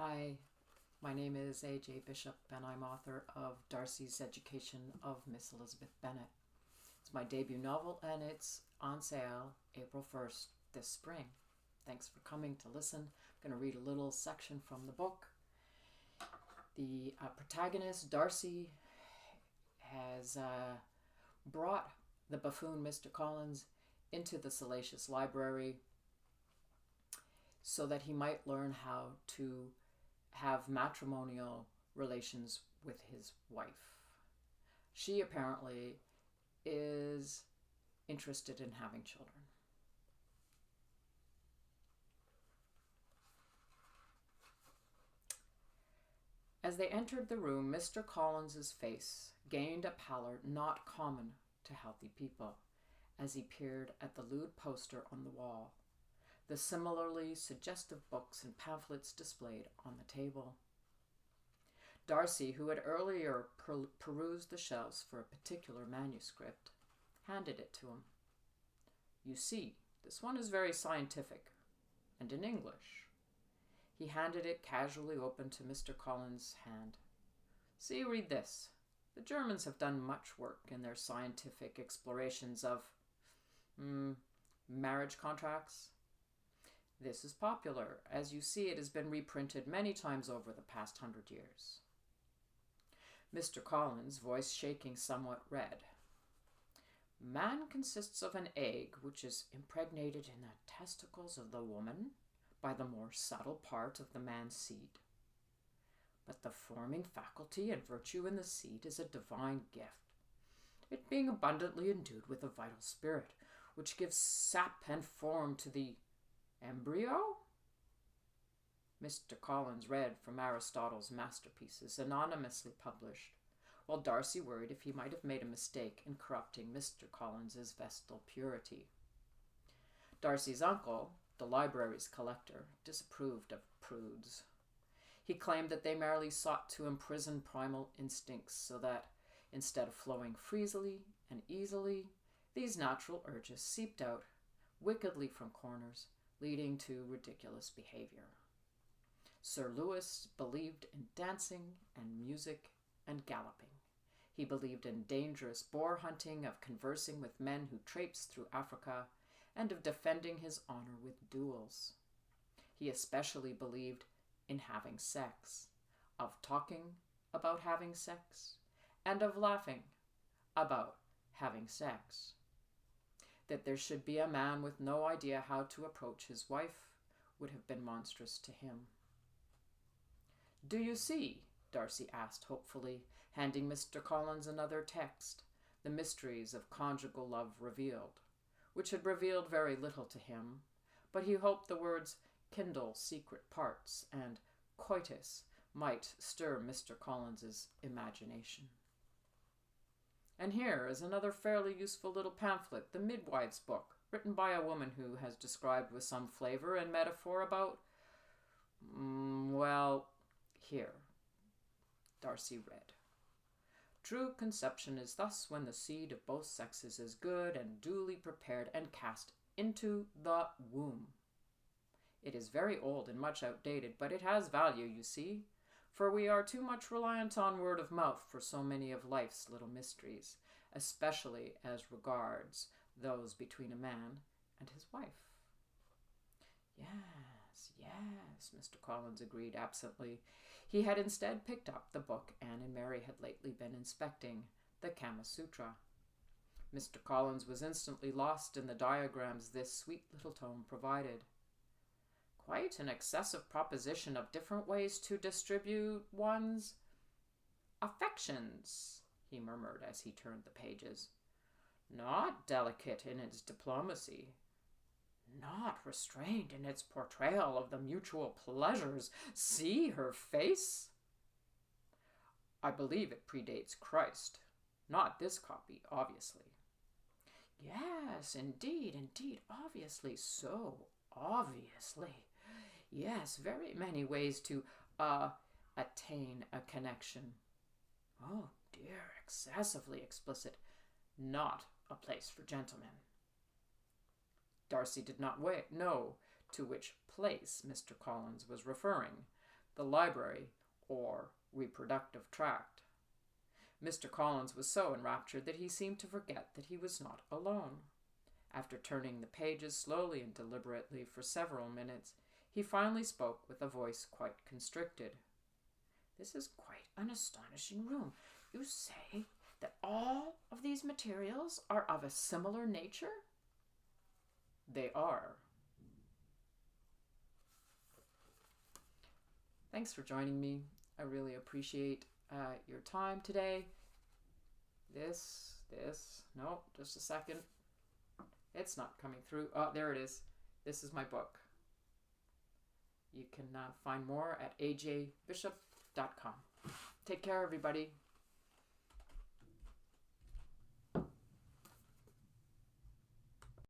Hi, my name is aJbishop and I'm author of Darcy's Education of Miss Elizabeth Bennet. It's my debut novel and it's on sale April 1st this spring. Thanks for coming to listen. I'm going to read a little section from the book. The protagonist, Darcy, has brought the buffoon Mr. Collins into the Salacious Library so that he might learn how to have matrimonial relations with his wife. She apparently is interested in having children. As they entered the room, Mr. Collins's face gained a pallor not common to healthy people as he peered at the lewd poster on the wall, the similarly suggestive books and pamphlets displayed on the table. Darcy, who had earlier perused the shelves for a particular manuscript, handed it to him. "You see, this one is very scientific, and in English." He handed it casually open to Mr. Collins' hand. "See, read this. The Germans have done much work in their scientific explorations of marriage contracts. This is popular. As you see, it has been reprinted many times over the past 100 years. Mr. Collins, voice shaking, somewhat read. "Man consists of an egg which is impregnated in the testicles of the woman by the more subtle part of the man's seed. But the forming faculty and virtue in the seed is a divine gift, it being abundantly endued with a vital spirit, which gives sap and form to the embryo?" Mr. Collins read from Aristotle's masterpieces, anonymously published, while Darcy worried if he might have made a mistake in corrupting Mr. Collins's vestal purity. Darcy's uncle, the library's collector, disapproved of prudes. He claimed that they merely sought to imprison primal instincts so that, instead of flowing freely and easily, these natural urges seeped out wickedly from corners, leading to ridiculous behavior. Sir Lewis believed in dancing and music and galloping. He believed in dangerous boar hunting, of conversing with men who traipsed through Africa, and of defending his honor with duels. He especially believed in having sex, of talking about having sex, and of laughing about having sex. That there should be a man with no idea how to approach his wife would have been monstrous to him. "Do you see?" Darcy asked hopefully, handing Mr. Collins another text, The Mysteries of Conjugal Love Revealed, which had revealed very little to him, but he hoped the words kindle secret parts and coitus might stir Mr. Collins's imagination. "And here is another fairly useful little pamphlet, The Midwife's Book, written by a woman who has described with some flavor and metaphor about, here." Darcy read. "True conception is thus when the seed of both sexes is good and duly prepared and cast into the womb. It is very old and much outdated, but it has value, you see, for we are too much reliant on word of mouth for so many of life's little mysteries, especially as regards those between a man and his wife." Yes, Mr. Collins agreed absently. He had instead picked up the book Anne and Mary had lately been inspecting, the Kama Sutra. Mr. Collins was instantly lost in the diagrams this sweet little tome provided. "Quite an excessive proposition of different ways to distribute one's affections," he murmured as he turned the pages. "Not delicate in its diplomacy, not restrained in its portrayal of the mutual pleasures. See her face! I believe it predates Christ. Not this copy, obviously." "Yes, indeed, obviously, so obviously. Yes, very many ways to, attain a connection. Oh dear, excessively explicit. Not a place for gentlemen." Darcy did not know to which place Mr. Collins was referring. the library, or reproductive tract. Mr. Collins was so enraptured that he seemed to forget that he was not alone. After turning the pages slowly and deliberately for several minutes, he finally spoke with a voice quite constricted. "This is quite an astonishing room. You say that all of these materials are of a similar nature?" "They are." Thanks for joining me. I really appreciate your time today. No, just a second. It's not coming through. Oh, there it is. This is my book. You can find more at aJbishop.com. Take care, everybody.